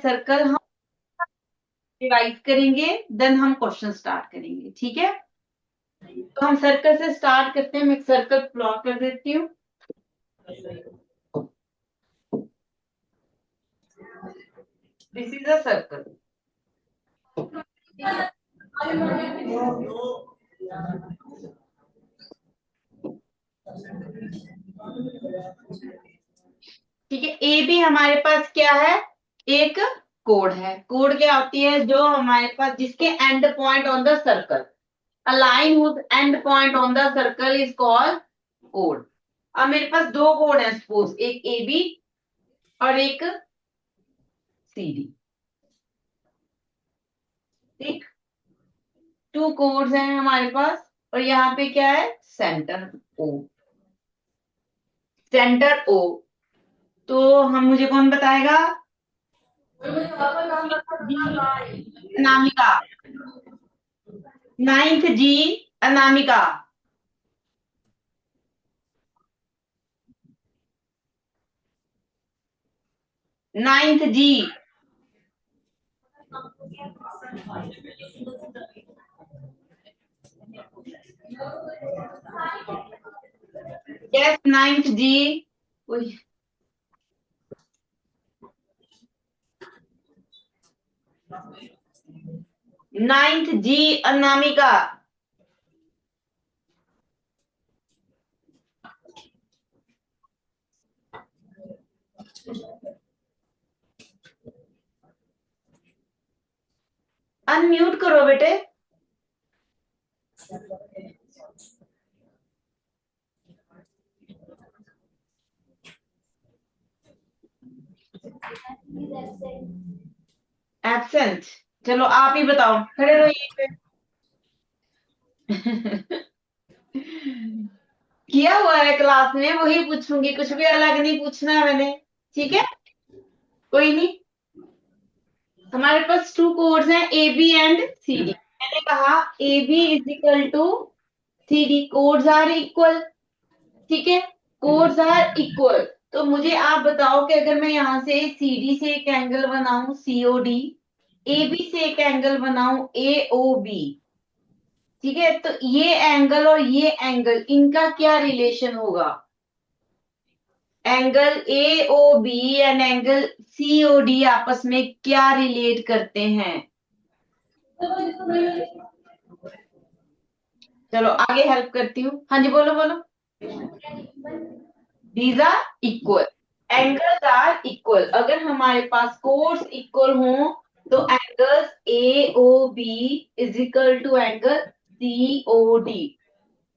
Circle हम revise करेंगे, then हम क्वेश्चन स्टार्ट करेंगे, ठीक है। तो हम सर्कल से स्टार्ट करते हैं। मैं एक सर्कल प्लॉट कर देती हूँ। This is a circle. ठीक है, ए बी हमारे पास क्या है, एक कोड है। कोड क्या होती है, जो हमारे पास जिसके end point on the circle, a line whose end point on the circle is called कोड। अब मेरे पास दो कोड है, सपोज एक ए बी और एक सी डी। ठीक, टू कोड्स हैं हमारे पास। और यहाँ पे क्या है, सेंटर ओ। सेंटर ओ, तो हम मुझे कौन बताएगा, अनामिका। नाइन्थ जी, अनामिका। नाइन्थ जी, यस नाइन्थ जी। नाइन्थ जी, अनामिका। अनम्यूट करो बेटे। एब्सेंट, चलो आप ही बताओ, खड़े रहो यहीं पे। किया हुआ है क्लास में, वही पूछूंगी, कुछ भी अलग नहीं पूछना है मैंने। ठीक है, कोई नहीं। हमारे पास टू कोड्स हैं, A B and C D. मैंने कहा A B is equal to C D, chords are equal. ठीक है, कोड्स आर इक्वल। तो मुझे आप बताओ कि अगर मैं यहाँ से सी डी से एक एंगल बनाऊं सीओ डी, ए बी से एक एंगल बनाऊं ए ओ बी, ठीक है, तो ये एंगल और ये एंगल, इनका क्या रिलेशन होगा। Angle A O B and angle C O D आपस में क्या रिलेट करते हैं। चलो आगे हेल्प करती हूँ। हाँ जी, बोलो बोलो। These are equal, angles are equal. अगर हमारे पास कोड्स इक्वल हों तो angles A O B is equal to angle C O D.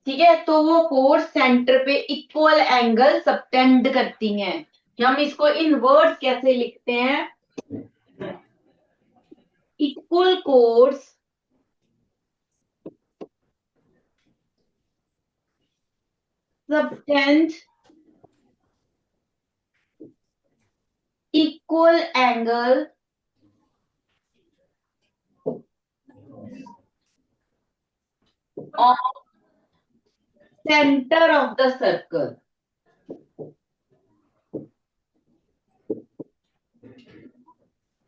ठीक है, तो वो कोड सेंटर पे इक्वल एंगल सबटेंड करती हैं। हम इसको इन वर्ड्स कैसे लिखते हैं, equal chords subtend equal angle of centre of the circle.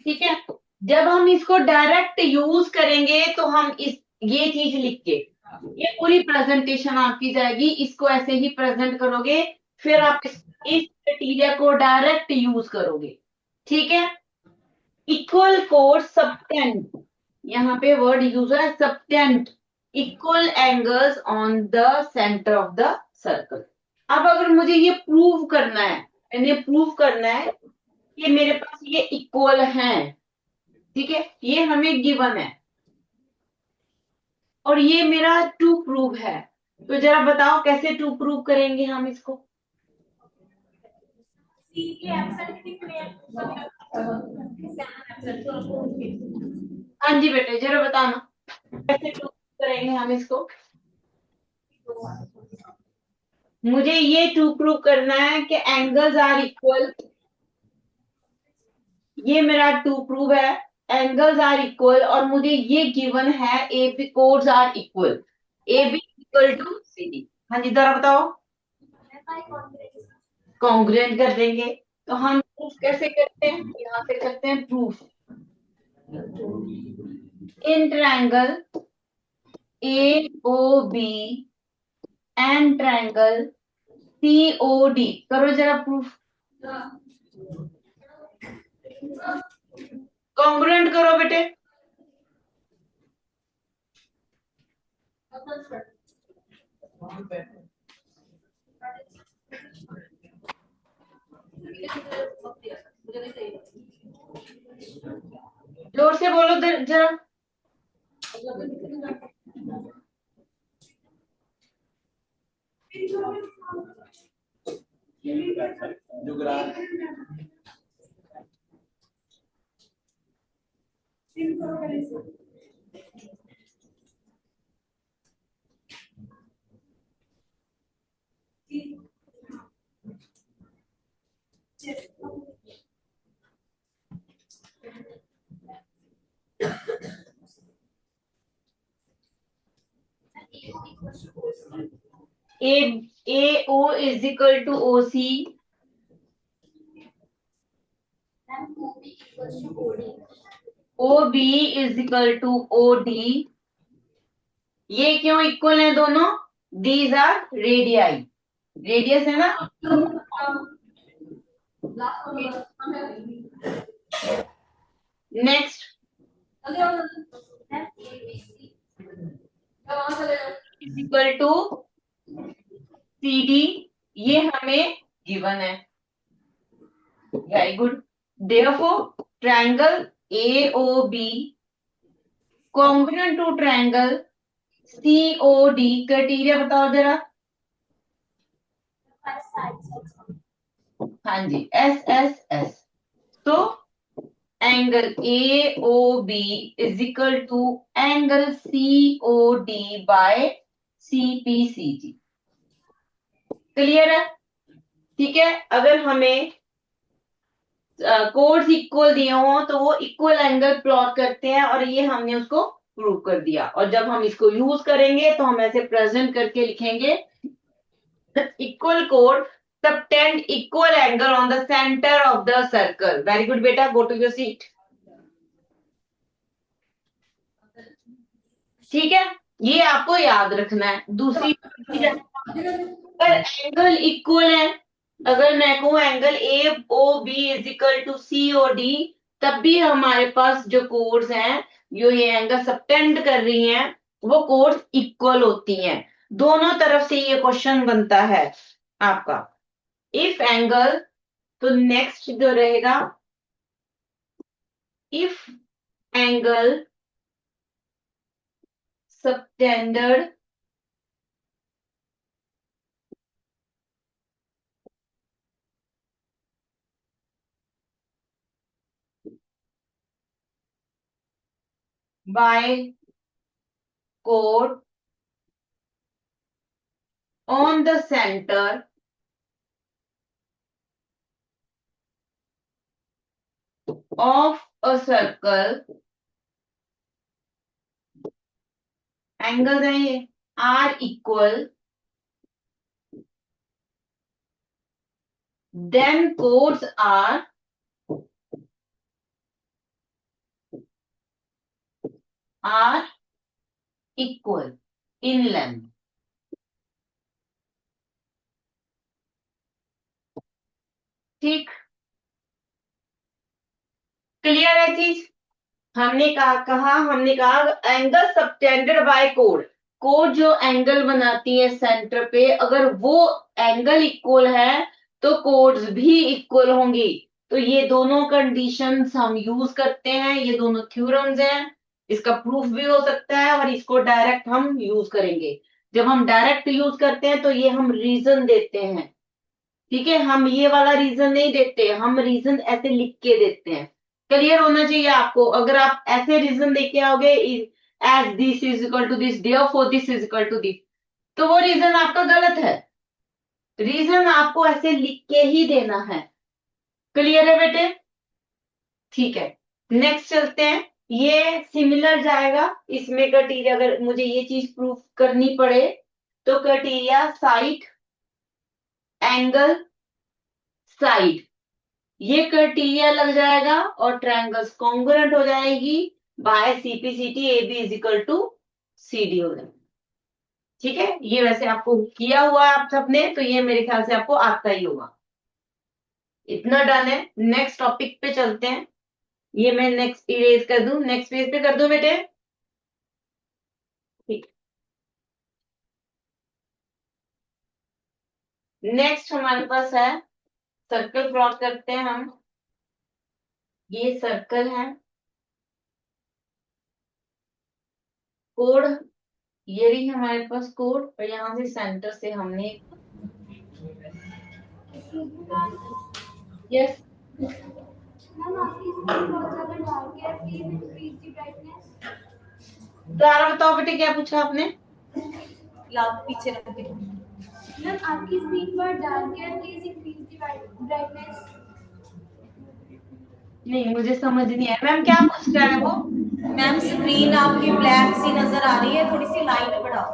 ठीक है, जब हम इसको डायरेक्ट यूज करेंगे तो हम इस ये चीज लिख के, ये पूरी प्रेजेंटेशन आपकी जाएगी, इसको ऐसे ही प्रेजेंट करोगे, फिर आप इस क्राइटेरिया को डायरेक्ट यूज करोगे। ठीक है, इक्वल कोड सबटेंड, यहाँ पे वर्ड यूज है subtend equal angles on the centre of the circle. अब अगर मुझे ये प्रूव करना है, मैंने प्रूव करना है कि मेरे पास ये इक्वल हैं, ठीक है, ये हमें गिवन है और ये मेरा टू प्रूव है, तो जरा बताओ कैसे टू प्रूव करेंगे हम इसको। हाँ जी बेटे, जरा बताना कैसे प्रूव करेंगे हम इसको। मुझे ये टू प्रूव करना है कि एंगल्स आर इक्वल, ये मेरा टू प्रूव है, एंगल्स आर इक्वल, और मुझे ये गिवन है A B chords are equal, A B equal to C D. हाँ जी, जरा बताओ। कॉन्ग्रुएंट कर देंगे, तो हम प्रूफ कैसे करते हैं, यहाँ से करते हैं proof. In triangle A O B and triangle C O D, करो जरा प्रूफ। कॉन्ग्रुएंट करो बेटे। जोर से बोलो जरा। A A O is equal to O C, O B is equal to O D. ये क्यों इक्वल है दोनों? दीज आर रेडियाई, रेडियस है ना। Next is equal to C D, ये हमें गिवन है। Very good. Therefore triangle A O B congruent to triangle C O D, criteria बताओ जरा। हाँ जी, एस एस एस। तो angle A O B is equal to angle C O D by C P C G. Clear है? ठीक है। अगर हमें कोड्स इक्वल दिए हो तो वो इक्वल एंगल प्लॉट करते हैं, और ये हमने उसको प्रूव कर दिया। और जब हम इसको यूज करेंगे तो हम ऐसे प्रेजेंट करके लिखेंगे, equal code subtend equal angle on the centre of the circle. Very good बेटा, गो टू योर सीट। ठीक है, ये आपको याद रखना है। दूसरी अगर एंगल इक्वल है, अगर मैं कहूं angle A O B is equal to C O D, तब भी हमारे पास जो कोड्स हैं, जो ये एंगल सबटेंड कर रही हैं, वो कोड्स इक्वल होती हैं। दोनों तरफ से ये क्वेश्चन बनता है आपका। इफ एंगल, तो नेक्स्ट जो रहेगा, if angle subtended by chord on the center of a circle, angles हैं ये, are equal, then chords are equal in length। ठीक, क्लियर है चीज? हमने कहा एंगल सबटेंडेड बाय कोड। कोड जो एंगल बनाती है सेंटर पे, अगर वो एंगल इक्वल है तो कोड्स भी इक्वल होंगी। तो ये दोनों कंडीशंस हम यूज करते हैं, ये दोनों थ्योरम्स हैं। इसका प्रूफ भी हो सकता है, और इसको डायरेक्ट हम यूज करेंगे। जब हम डायरेक्ट यूज करते हैं तो ये हम रीजन देते हैं। ठीक है, हम ये वाला रीजन नहीं देते, हम रीजन ऐसे लिख के देते हैं। क्लियर होना चाहिए आपको। अगर आप ऐसे रीजन देके आओगे, as this is equal to this, therefore this is equal to this, तो वो रीजन आपका गलत है। रीजन आपको ऐसे लिख के ही देना है। क्लियर है बेटे? ठीक है, नेक्स्ट चलते हैं। ये सिमिलर जाएगा इसमें क्राइटेरिया। अगर मुझे ये चीज प्रूफ करनी पड़े तो क्राइटेरिया साइड, एंगल, साइड, ये क्राइटेरिया लग जाएगा और ट्रायंगल्स कॉन्ग्रुएंट हो जाएगी by CPCT A B is equal to C D हो जाएगा। ठीक है, ये वैसे आपको किया हुआ है आप सबने, तो ये मेरे ख्याल से आपको आता ही होगा। इतना डन है, नेक्स्ट टॉपिक पे चलते हैं। ये मैं नेक्स्ट इरेज कर दूं, नेक्स्ट पेज पे कर दूं बेटे। ठीक, नेक्स्ट हमारे पास है सर्कल प्लॉट करते हैं हम। ये सर्कल है, कोड ये रही हमारे पास कोड, और यहाँ से सेंटर से हमने यस मैम आपकी स्क्रीन बहुत ज्यादा डार्क है, प्लीज इंक्रीज द ब्राइटनेस। दोबारा बताओ बेटे, क्या पूछा आपने? लाभ पीछे रख दो। मैम आपकी स्क्रीन बहुत डार्क है, प्लीज इंक्रीज द ब्राइटनेस। नहीं, मुझे समझ नहीं आया मैम, क्या पूछ रहा है वो? मैम स्क्रीन आपकी ब्लैक सी नजर आ रही है, थोड़ी सी लाइट बढ़ाओ।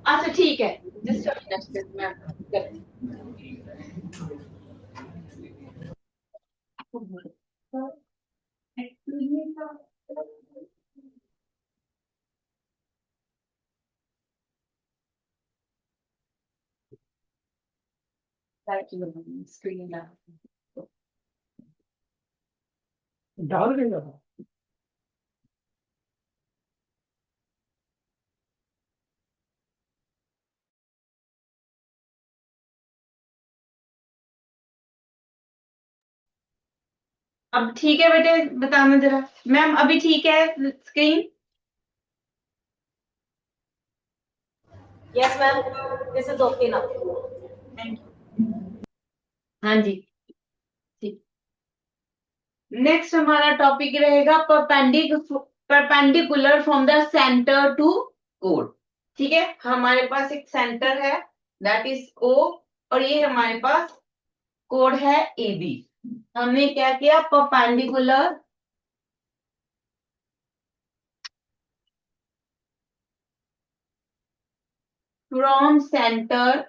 अच्छा ठीक है, जस्ट अ मिनट मैम करती स्क्रीन डाल देगा। अब ठीक है बेटे, बताना जरा। मैम अभी ठीक है screen? Yes ma'am, this is okay now. Thank you. हाँ जी, ठीक। नेक्स्ट हमारा टॉपिक रहेगा perpendicular from the centre to कोड। ठीक है, हमारे पास एक सेंटर है दैट इज ओ, और ये हमारे पास कोड है ए बी। हमने क्या किया, परपेंडिकुलर फ्रॉम सेंटर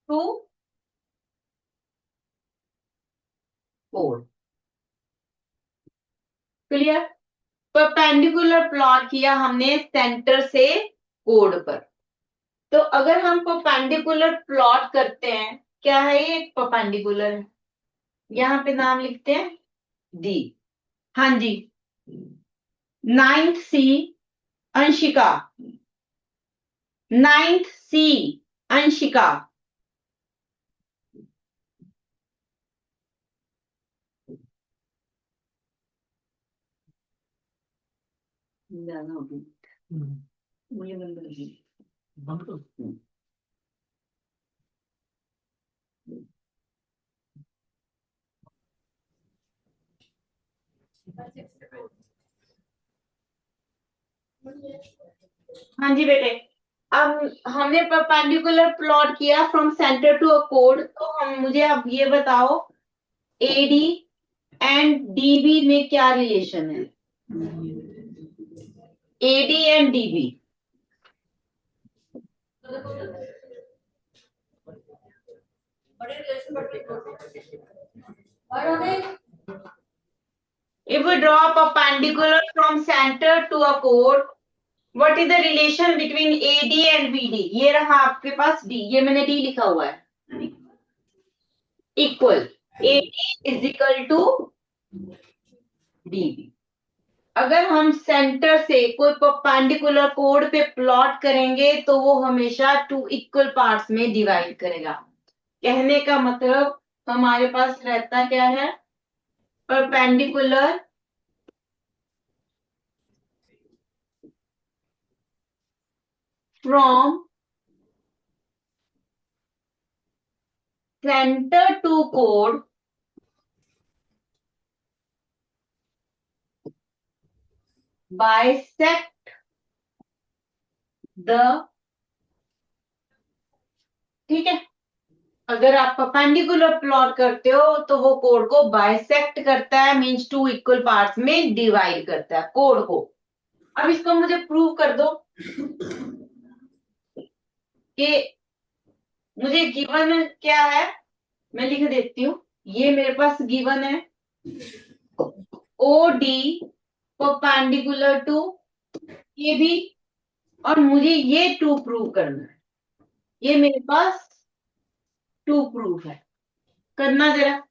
टू कोड। क्लियर? परपेंडिकुलर प्लॉट किया हमने सेंटर से कोड पर। तो अगर हम परपेंडिकुलर प्लॉट करते हैं, क्या है ये? परपेंडिकुलर है, यहाँ पे नाम लिखते हैं डी। हाँ जी, 9th सी अंशिका, 9th सी अंशिका। ज्यादा हो गई, मुझे बंद कर दी। बंद करो। हाँ जी बेटे, अब हमने परपेंडिकुलर प्लॉट किया फ्रॉम सेंटर टू अ कोड, तो हम मुझे अब ये बताओ एडी एंड डीबी में क्या रिलेशन है? AD and DB, if we draw a perpendicular from center to a chord, what is the relation between AD and BD? ये रहा आपके पास D, ये मैंने D लिखा हुआ है, equal AD is equal to DB। अगर हम सेंटर से कोई परपेंडिकुलर कोड पे प्लॉट करेंगे तो वो हमेशा टू इक्वल पार्ट्स में डिवाइड करेगा। कहने का मतलब हमारे पास रहता क्या है, परपेंडिकुलर फ्रॉम सेंटर टू कोड बाइसेक्ट द, ठीक है, अगर आप परपेंडिकुलर प्लॉट करते हो तो वो कोड को बाइसेक्ट करता है, मींस टू इक्वल पार्ट्स में डिवाइड करता है कोड को। अब इसको मुझे प्रूव कर दो कि मुझे गिवन क्या है, मैं लिख देती हूँ। ये मेरे पास गिवन है ओ डी परपेंडिकुलर टू ये भी, और मुझे ये टू प्रूव करना है। ये मेरे पास टू प्रूफ है, करना जरा।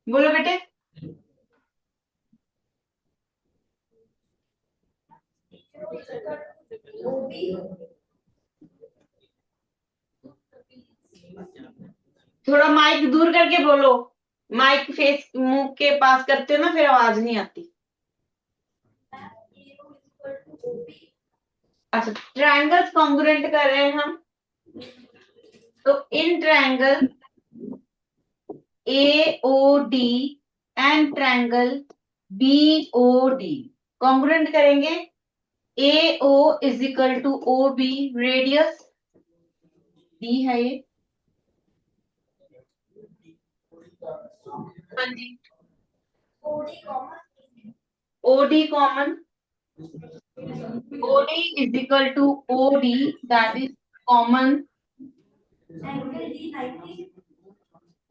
बोलो बेटे। थोड़ा माइक दूर करके बोलो, माइक फेस मुंह के पास करते हो ना, फिर आवाज नहीं आती। अच्छा, ट्रायंगल्स कॉन्ग्रुएंट कर रहे हैं हम, तो in triangle A O D and triangle B O D congruent करेंगे। A O is equal to O B, radius डी है ये। हाँ जी, O D common, OD is equal to OD, that is common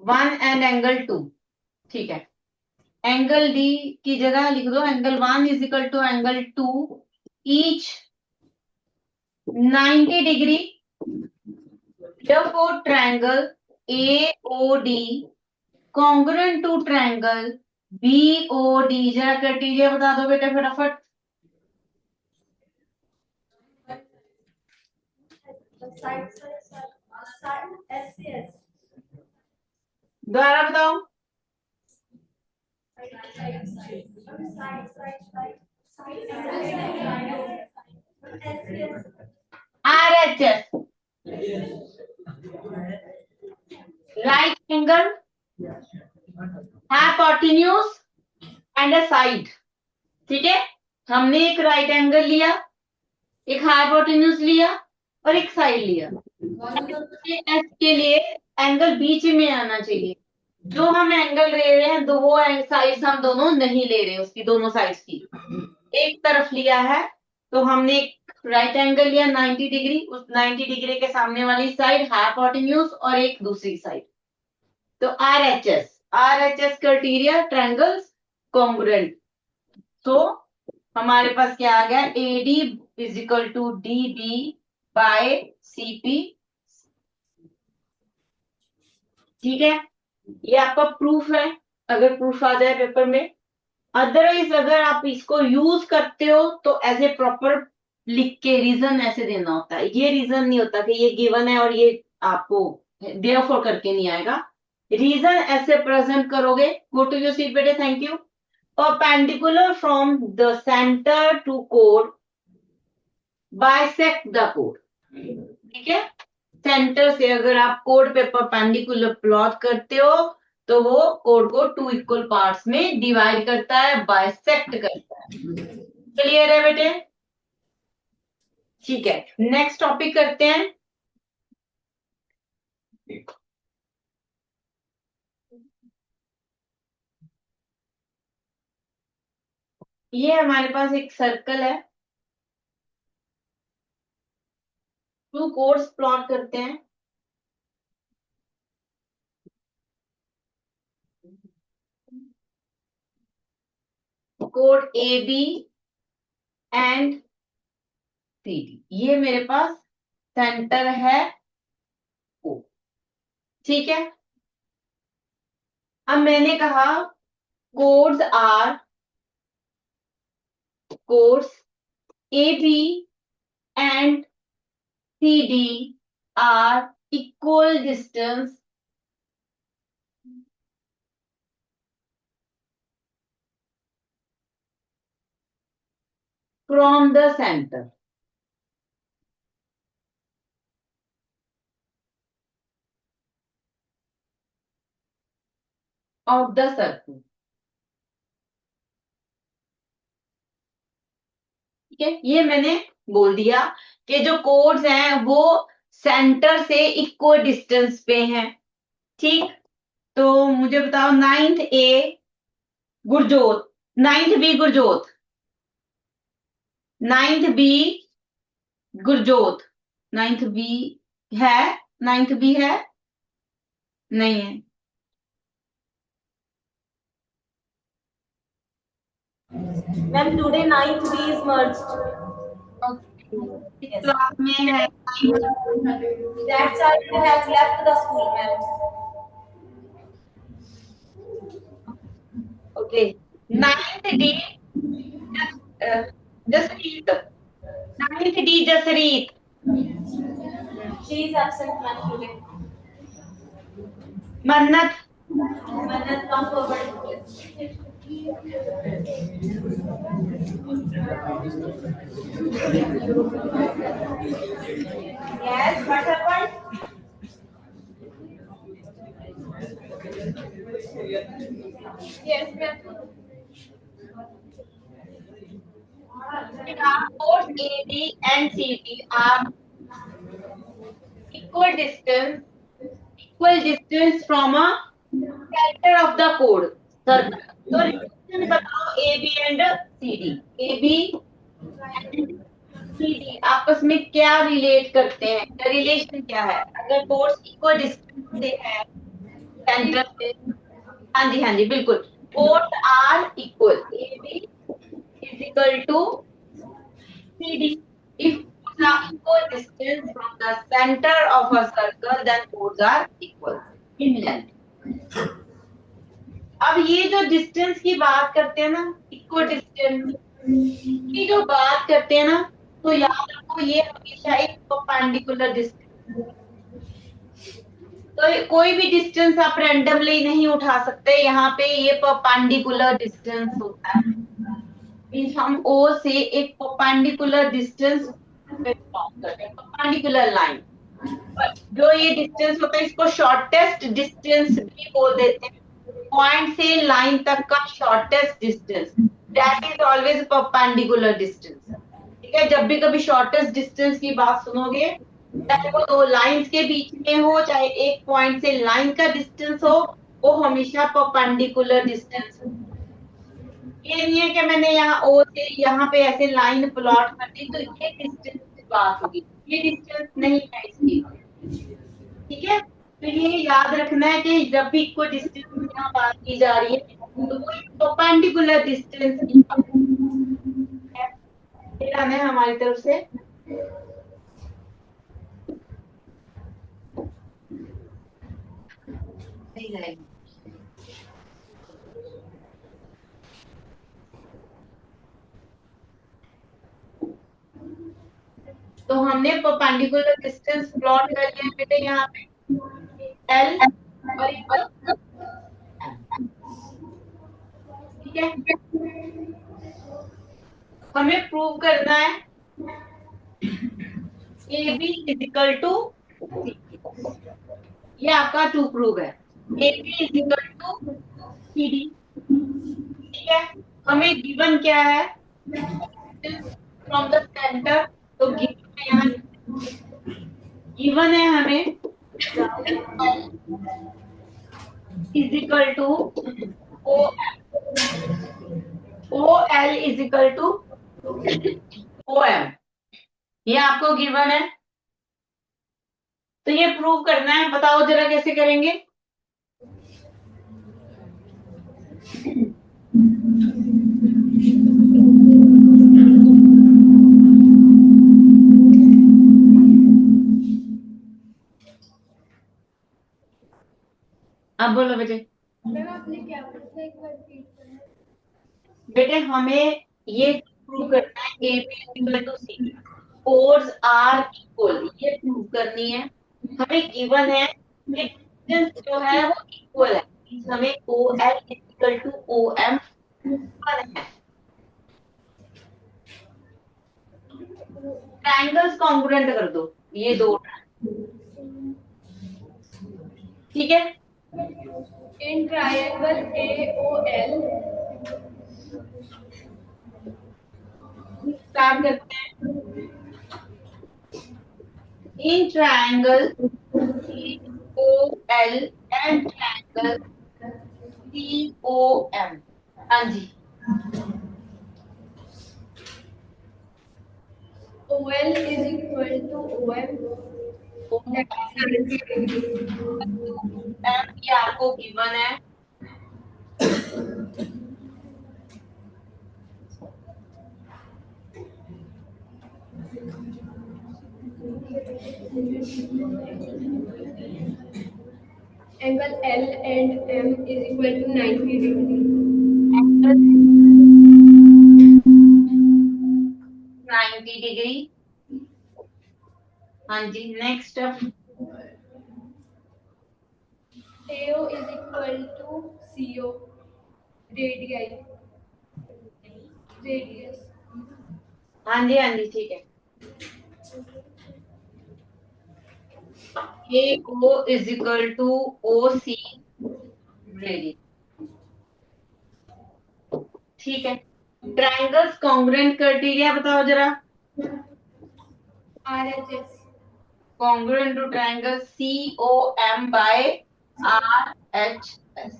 one and angle two. ठीक है, angle D की जगह लिख दो angle one is equal to angle two, each 90 degree. Therefore triangle AOD congruent to triangle BOD। जरा criteria बता दो बेटा फटाफट। दोबारा बताओ। RHS, right angle, hypotenuse and a side. ठीक है, हमने एक राइट एंगल लिया, एक हाइपोटेन्यूज लिया और एक साइड लिया। एस के लिए एंगल बीच में आना चाहिए। जो हम एंगल ले रहे हैं, दो वो साइड्स हम दोनों नहीं ले रहे, उसकी दोनों साइड्स की एक तरफ लिया है। तो हमने एक राइट एंगल लिया 90 डिग्री, उस 90 डिग्री के सामने वाली साइड हाइपोटेन्यूज और एक दूसरी साइड। तो आरएचएस क्राइटेरिया ट्रायंगल्स कॉन्ग्रुएंट। तो हमारे पास क्या आ गया, AD is equal to D B by CP. ठीक है, ये आपका प्रूफ है, अगर प्रूफ आ जाए पेपर में। अदरवाइज अगर आप इसको यूज करते हो तो एज ए प्रॉपर लिख के रीजन ऐसे देना होता है। ये रीजन नहीं होता कि ये गिवन है और ये आपको देयरफॉर करके नहीं आएगा। रीजन ऐसे प्रेजेंट करोगे। गो टू योर सीट बेटे, thank you. Perpendicular from the centre to कोड बाइसेक्ट द कोड। ठीक है, सेंटर से अगर आप कोड पे परपेंडिकुलर प्लॉट करते हो तो वो कोड को टू इक्वल पार्ट्स में डिवाइड करता है, बाइसेक्ट करता है। क्लियर है बेटे? ठीक है, नेक्स्ट टॉपिक करते हैं। ये हमारे पास एक सर्कल है, टू कोड्स प्लॉट करते हैं। कोड A B and C D, ये मेरे पास सेंटर है ओ। ठीक है, अब मैंने कहा chords A B and C D are equal distance from the centre. Of the circle. ठीक है, ये मैंने बोल दिया कि जो कोड्स हैं वो सेंटर से इक्वल डिस्टेंस पे हैं। ठीक, तो मुझे बताओ 9th A Gurjot 9th B Gurjot, 9th B Gurjot, 9th B है, 9th बी है, नहीं है। Ma'am today 9th B is merged. इस क्लास में है That child has left the school, ma'am. Okay. 9th D Jasreet, 9th D Jasreet, She is absent, ma'am, today. मन्नत, Mannat, come forward. Yes, what happened? Yes, ma'am. Both AD and CD are equal distance from a center of the chord circle. तो relation बताओ AB and CD, AB and CD आपस में क्या relate करते हैं, relation क्या है? अगर कोर्स इक्वल डिस्टेंस से है सेंटर से, हाँ जी बिल्कुल, chords are equal, AB is equal to CD. If chords are equal distance from the center of a circle, then chords are equal in length. अब ये जो डिस्टेंस की बात करते हैं ना, इक्वल डिस्टेंस की जो बात करते हैं ना, तो याद रखो ये हमेशा एक परपेंडिकुलर डिस्टेंस, तो कोई भी डिस्टेंस आप रैंडमली नहीं उठा सकते, यहाँ पे ये परपेंडिकुलर डिस्टेंस होता है। मींस हम O से एक परपेंडिकुलर डिस्टेंस परपेंडिकुलर लाइन, जो ये डिस्टेंस होता है इसको शॉर्टेस्ट डिस्टेंस भी बोल देते हैं। पॉइंट से लाइन तक का shortest distance, that is always perpendicular distance. ठीक है, जब भी कभी शॉर्टेस्ट डिस्टेंस की बात सुनोगे, चाहे वो दो लाइंस के बीच में हो, चाहे एक पॉइंट से लाइन का डिस्टेंस हो, वो हमेशा परपेंडिकुलर डिस्टेंस। ये नहीं है कि मैंने यहाँ O से यहाँ पे ऐसे लाइन प्लॉट कर दी तो ये डिस्टेंस की बात होगी, ये डिस्टेंस नहीं है इसकी। ठीक है, तो ये याद रखना है कि जब भी कोई डिस्टेंस की यहाँ बात की जा रही है तो वो परपेंडिकुलर डिस्टेंस की बात है। ध्यान है हमारी तरफ से। नहीं रहेगी। तो हमने परपेंडिकुलर डिस्टेंस प्लॉट कर लिया बेटे, यहाँ पे L और ठीक है, हमें प्रूव करना है AB इज इक्वल टू, ये आपका टू प्रूव है, AB is equal to CD। ठीक है, हमें गिवन क्या है, फ्रॉम द सेंटर, तो गिवन है हमें is equal to OL is equal to OM, ये आपको गिवन है, तो ये प्रूव करना है। बताओ जरा कैसे करेंगे। अब बोलो बेटे। मैम आपने क्या पूछा, एक बार रिपीट करना। बेटे हमें ये प्रूव करना है AB equal to CD, chords are equal, ये प्रूव करनी है। हमें गिवन है कि डिस्टेंस जो है वो इक्वल है, हमें OL equal to OM given है। ट्रायंगल्स कॉन्ग्रुएंट कर दो, ये दो, ठीक है। इन ट्रायंगल AOL स्टार्ट करते हैं। In triangle OL and triangle COM, हाँ जी, OL is equal to OM. That is 90 degree. M ये आपको गिवन है। Angle L and M is equal to 90 degree. 90 degree. हाँ जी, next. AO is equal to CO. Radii. Radius. हाँ जी, हाँ जी, ठीक है। AO is equal to OC radius. ठीक है। ट्रायंगल्स कॉन्ग्रुएंट क्राइटेरिया बताओ जरा। RHS. Congruent to triangle COM by RHS।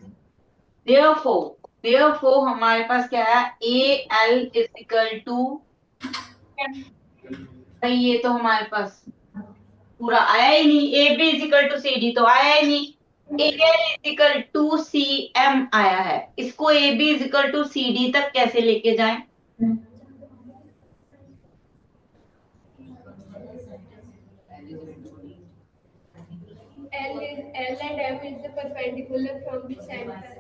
therefore हमारे पास क्या है, AL इज इक्वल टू, भाई ये तो हमारे पास पूरा आया ही नहीं। AB is equal to CD तो आया ही नहीं। AL is equal to CM आया है। इसको AB is equal to CD तक कैसे लेके जाएं? L and M is the perpendicular from the center.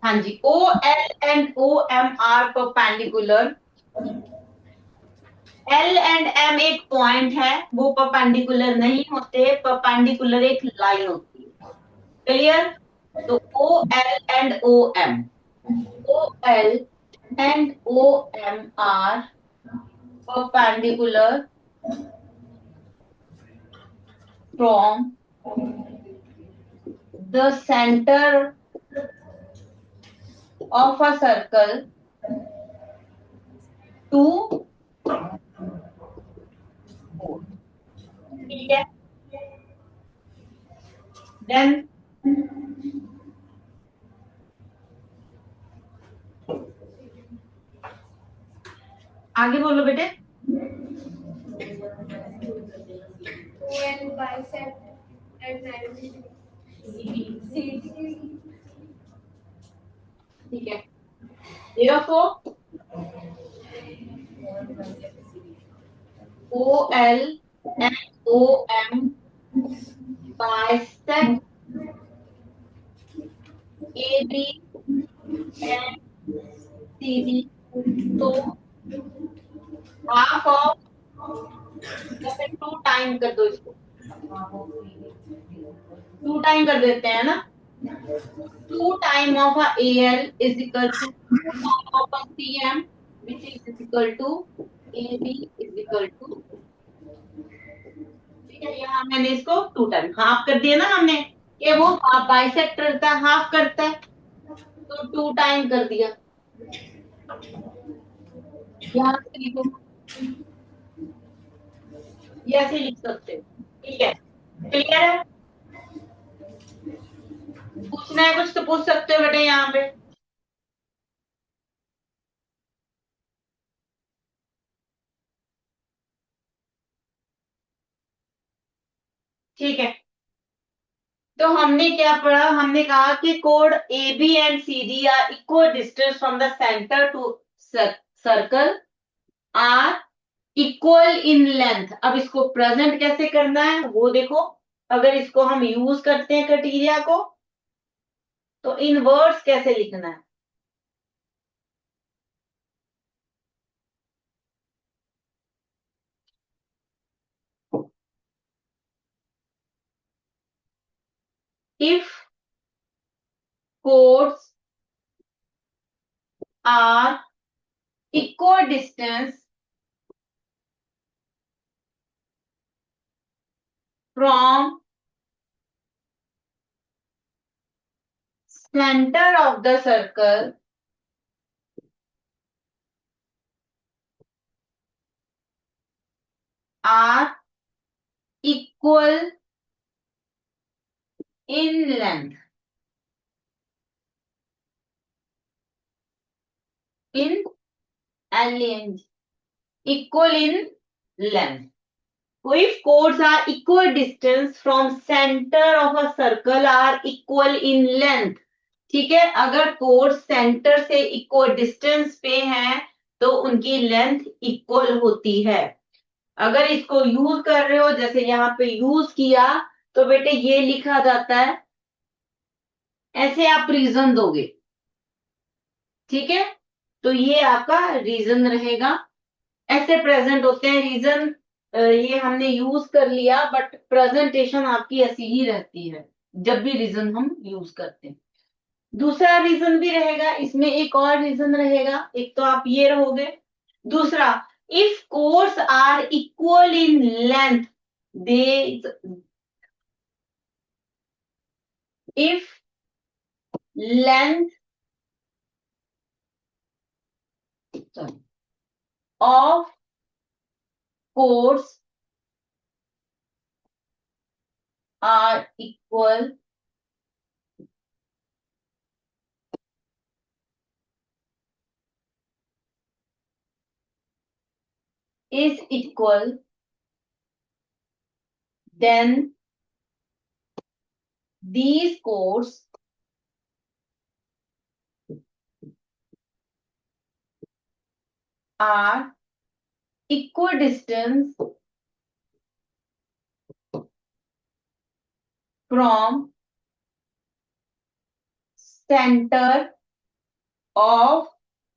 हाँ जी, OL and OM are perpendicular. L and M एक पॉइंट है, वो परपेंडिकुलर नहीं होते। परपेंडिकुलर एक लाइन होती है। क्लियर? तो OL and OL and OM are perpendicular from the center of a circle to O। ठीक है। देन आगे बोलो बेटे। OL bisect at 90 degree. CD. ठीक है। therefore OL and OM bisect AB and CD। तो हाफ ऑफ, या फिर 2 टाइम कर दो इसको। 2 टाइम कर देते हैं ना। 2 time of AL is equal to 2 time of CM which is equal to AB is equal to। ठीक है, यहाँ मैंने इसको 2 टाइम हाफ कर दिया ना हमने, कि वो हाफ बाइसेक्ट करता है, हाफ करता है, तो 2 टाइम कर दिया। यहाँ से लिखो, ये ऐसे लिख सकते हो। ठीक है, क्लियर है? पूछना है कुछ तो पूछ सकते हो बेटे यहाँ पे। ठीक है, तो हमने क्या पढ़ा? हमने कहा कि कोड AB and CD are equal distance from the centre to circle, are equal in length. अब इसको प्रेजेंट कैसे करना है वो देखो। अगर इसको हम यूज करते हैं क्राइटेरिया को, तो इन वर्ड्स कैसे लिखना है। If chords are equal distance from center of the circle are equal in length, in LNG। equal in length. So if chords are equal distance from center of a circle are equal in length. ठीक है, अगर course centre से equal distance पे हैं तो उनकी length equal होती है। अगर इसको यूज कर रहे हो, जैसे यहाँ पे यूज किया, तो बेटे ये लिखा जाता है, ऐसे आप रीजन दोगे। ठीक है, तो ये आपका रीजन रहेगा। ऐसे प्रेजेंट होते हैं रीजन। ये हमने यूज कर लिया, बट प्रेजेंटेशन आपकी ऐसी ही रहती है जब भी रीजन हम यूज करते हैं। दूसरा रीजन भी रहेगा, इसमें एक और रीजन रहेगा। एक तो आप ये रहोगे, दूसरा if chords are equal in length, they if length of chords are equal is equal, then these chords are equidistant from center of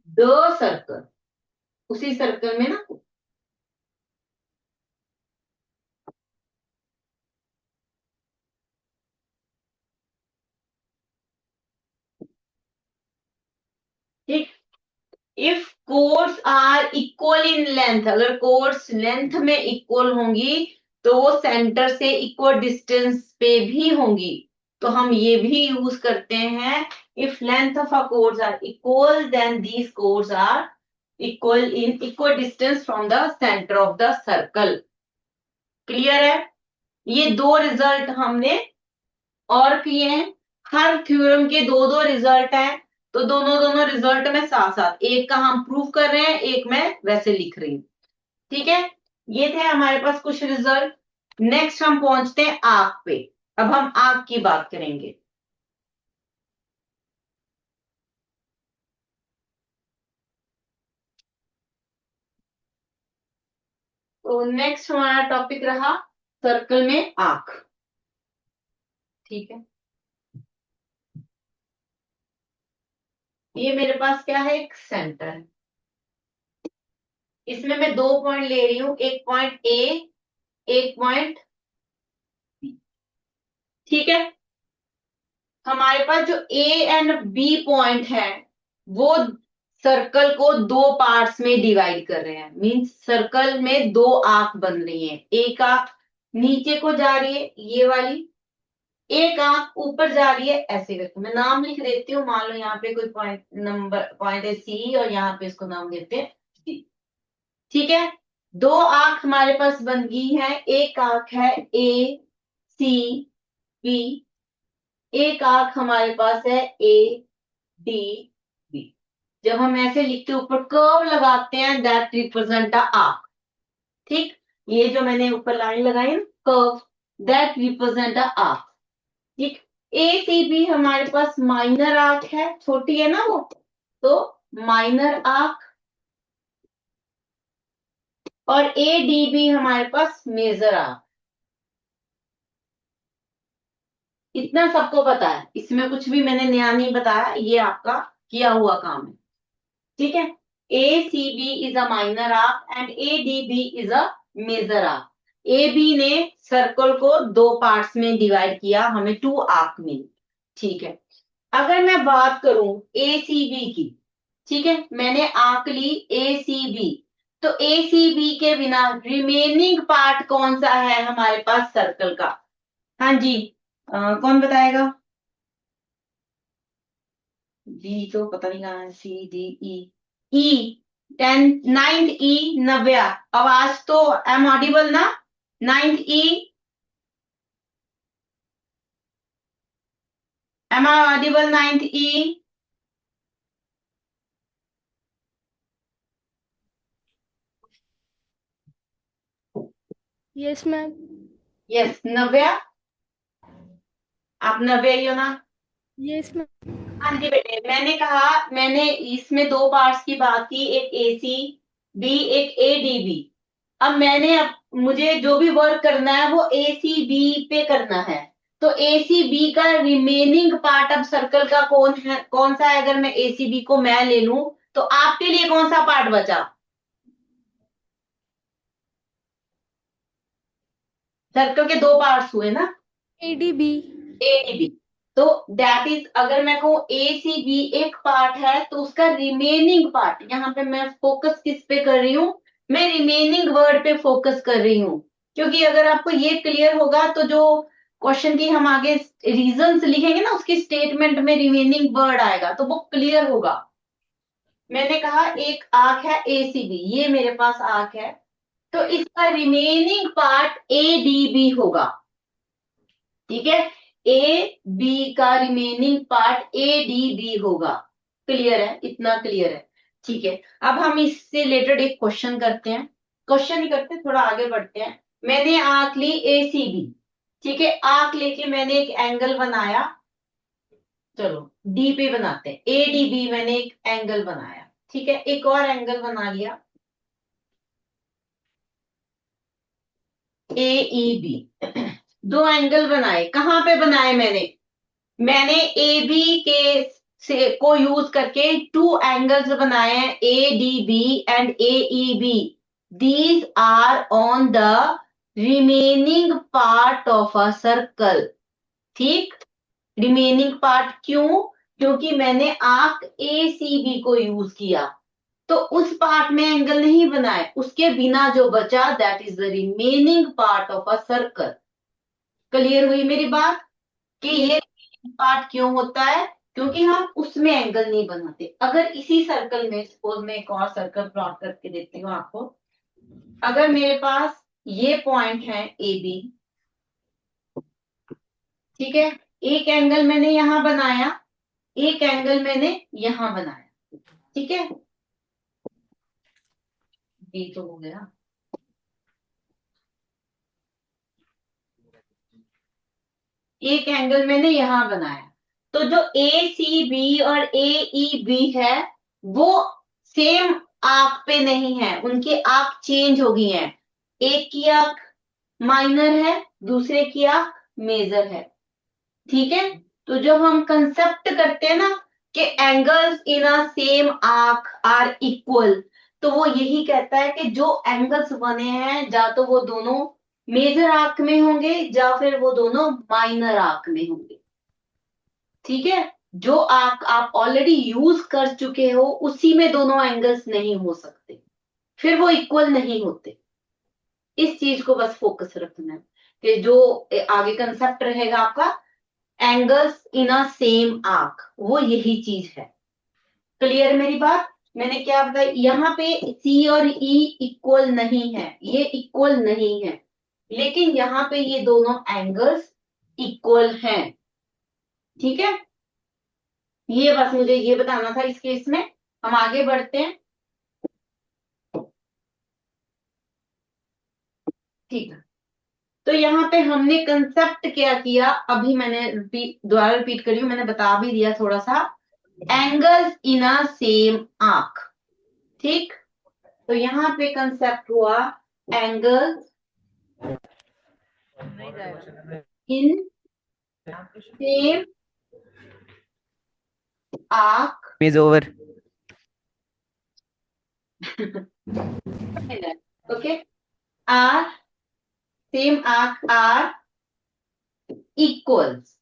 the circle. उसी सर्कल में ना, ठीक। If chords are equal in length, अगर chords length में equal होंगी तो वो centre से इक्वल डिस्टेंस पे भी होंगी। तो हम ये भी यूज करते हैं, if length of a chords are equal then these chords are equal in equal distance from the centre of the circle. Clear है? ये दो रिजल्ट हमने और किए हैं। हर थ्योरम के दो दो रिजल्ट हैं, तो दोनों दोनों रिजल्ट में साथ साथ, एक का हम प्रूव कर रहे हैं, एक मैं वैसे लिख रही हूं। ठीक है, ये थे हमारे पास कुछ रिजल्ट। नेक्स्ट हम पहुंचते हैं आंख पे। अब हम आंख की बात करेंगे। तो नेक्स्ट हमारा टॉपिक रहा सर्कल में आंख। ठीक है, ये मेरे पास क्या है, एक सेंटर है। इसमें मैं दो पॉइंट ले रही हूं, एक पॉइंट ए, एक पॉइंट बी। ठीक है, हमारे पास जो ए एंड बी पॉइंट है वो सर्कल को दो पार्ट्स में डिवाइड कर रहे हैं। मींस सर्कल में दो आंख बन रही है। एक आंख नीचे को जा रही है, ये वाली, एक आंख ऊपर जा रही है, ऐसे करके। मैं नाम लिख देती हूँ। मान लो यहाँ पे कोई पॉइंट नंबर पॉइंट है सी, और यहाँ पे इसको नाम देते हैं सी। ठीक है, दो आंख हमारे पास बन गई है। एक आंख है ए सी बी, एक आंख हमारे पास है ए डी बी। जब हम ऐसे लिखते हैं, ऊपर कर्व लगाते हैं, दैट रिप्रेजेंट अ आर्क। ठीक, ये जो मैंने ऊपर लाइन लगाई ना, curve, that represent a arc. ठीक, ए सी बी हमारे पास माइनर आर्क है, छोटी है ना वो, तो माइनर आर्क। और ए डी बी हमारे पास मेजर आर्क। इतना सबको पता है, इसमें कुछ भी मैंने नया नहीं बताया, ये आपका किया हुआ काम है। ठीक है, A C B is a minor arc and A D B is a major arc. A B ने सर्कल को दो पार्ट्स में डिवाइड किया, हमें टू आर्क मिली। ठीक है, अगर मैं बात करूं ए सी बी की, ठीक है, मैंने आर्क ली ए सी बी, तो ए सी बी के बिना रिमेनिंग पार्ट कौन सा है हमारे पास सर्कल का? हाँ जी, कौन बताएगा? डी तो पता नहीं कहाँ है, सी डी ई, ई, 9th ई, नव्या। आवाज तो एम ऑडिबल ना? 9th E, am I audible? 9th E, yes ma'am. Yes Navya, आप नव्या ही हो ना? Yes ma'am. हाँ जी बेटे, मैंने कहा, मैंने इसमें दो पार्ट्स की बात की, एक एसी बी, एक एडीबी। अब मुझे जो भी वर्क करना है वो एसीबी पे करना है। तो एसीबी का रिमेनिंग पार्ट अब सर्कल का कौन सा है? अगर मैं एसीबी को मैं ले लूं तो आपके लिए कौन सा पार्ट बचा? सर्कल के दो पार्ट्स हुए ना, एडीबी। एडीबी। तो दैट इज, अगर मैं कहूं एसीबी एक पार्ट है तो उसका रिमेनिंग पार्ट, यहाँ पे मैं फोकस किस पे कर रही हूँ? मैं रिमेनिंग वर्ड पे फोकस कर रही हूँ। क्योंकि अगर आपको ये क्लियर होगा तो जो क्वेश्चन की हम आगे रीजंस लिखेंगे ना, उसकी स्टेटमेंट में रिमेनिंग वर्ड आएगा तो वो क्लियर होगा। मैंने कहा एक आर्क है एसीबी, ये मेरे पास आर्क है, तो इसका रिमेनिंग पार्ट एडीबी होगा। ठीक है, ए बी का remaining part A D B होगा। क्लियर है? इतना क्लियर है? ठीक है, अब हम इससे रिलेटेड एक क्वेश्चन करते हैं। क्वेश्चन ही करते हैं, थोड़ा आगे बढ़ते हैं। मैंने आंख ली ए सी बी, ठीक है, आंख लेके मैंने एक एंगल बनाया। चलो डी पे बनाते हैं, ए डी बी मैंने एक एंगल बनाया। ठीक है, एक और एंगल बना लिया ए ई बी। दो एंगल बनाए, कहां पे बनाए मैंने ए बी के से को यूज करके टू एंगल्स बनाए हैं, A D B and A E B. These are on the remaining part of a circle. ठीक, रिमेनिंग पार्ट क्यों? क्योंकि मैंने आर्क ए सी बी को यूज किया, तो उस पार्ट में एंगल नहीं बनाए, उसके बिना जो बचा that is the remaining part of a circle. Clear हुई मेरी बात? कि ये पार्ट क्यों होता है? क्योंकि हम उसमें एंगल नहीं बनाते। अगर इसी सर्कल में, सपोज मैं एक और सर्कल प्लॉट करके देती हूँ आपको। अगर मेरे पास ये पॉइंट है ए बी, ठीक है, एक एंगल मैंने यहां बनाया, एक एंगल मैंने यहां बनाया। ठीक है, बी तो हो गया। एक एंगल मैंने यहां बनाया, तो जो ए सी बी और ए ई बी है वो सेम आर्क पे नहीं है, उनकी आर्क चेंज हो गई है। एक की आर्क माइनर है, दूसरे की आर्क मेजर है। ठीक है, तो जब हम कंसेप्ट करते हैं ना कि angles in a same arc are equal, तो वो यही कहता है कि जो एंगल्स बने हैं या तो वो दोनों मेजर आर्क में होंगे या फिर वो दोनों माइनर आर्क में होंगे। ठीक है, जो आर्क आप ऑलरेडी यूज कर चुके हो उसी में दोनों एंगल्स नहीं हो सकते, फिर वो इक्वल नहीं होते। इस चीज को बस फोकस रखना है कि जो आगे कंसेप्ट रहेगा आपका, angles in a same arc, वो यही चीज है। क्लियर मेरी बात? मैंने क्या बताया, यहाँ पे सी और ई इक्वल नहीं है, ये इक्वल नहीं है, लेकिन यहाँ पे ये दोनों एंगल्स इक्वल हैं। ठीक है, ये बस मुझे ये बताना था इस केस में। हम आगे बढ़ते हैं। ठीक है, तो यहाँ पे हमने कंसेप्ट क्या किया, अभी मैंने दोबारा रिपीट कर रही हूँ, मैंने बता भी दिया थोड़ा सा। Angles in a same arc. ठीक, तो यहाँ पे कंसेप्ट हुआ angles in same arc. is over. Okay, are same arc are equals.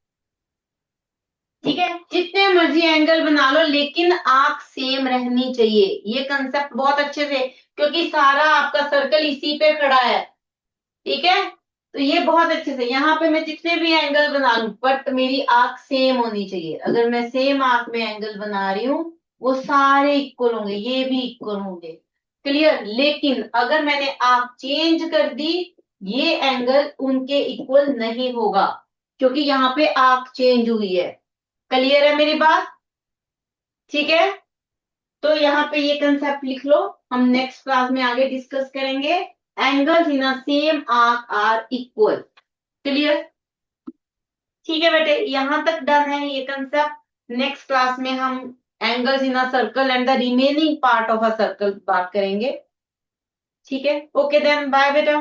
ठीक है, जितने मर्जी एंगल बना लो लेकिन आर्क सेम रहनी चाहिए। ये कंसेप्ट बहुत अच्छे से, क्योंकि सारा आपका सर्कल इसी पे खड़ा है। ठीक है, तो ये बहुत अच्छे से, यहाँ पे मैं जितने भी एंगल बना लूं बट मेरी आर्क सेम होनी चाहिए। अगर मैं सेम आर्क में एंगल बना रही हूँ वो सारे इक्वल होंगे, ये भी इक्वल होंगे। क्लियर? लेकिन अगर मैंने आर्क चेंज कर दी, ये एंगल उनके इक्वल नहीं होगा, क्योंकि यहाँ पे आर्क चेंज हुई है। क्लियर है मेरी बात? ठीक है, तो यहाँ पे ये कंसेप्ट लिख लो, हम नेक्स्ट क्लास में आगे डिस्कस करेंगे। angles in a same arc are equal. Clear? ठीक है बेटे, यहां तक डन है ये कंसेप्ट। नेक्स्ट क्लास में हम angles in a circle and the remaining part of a circle बात करेंगे। ठीक है, ओके देन, बाय बेटा।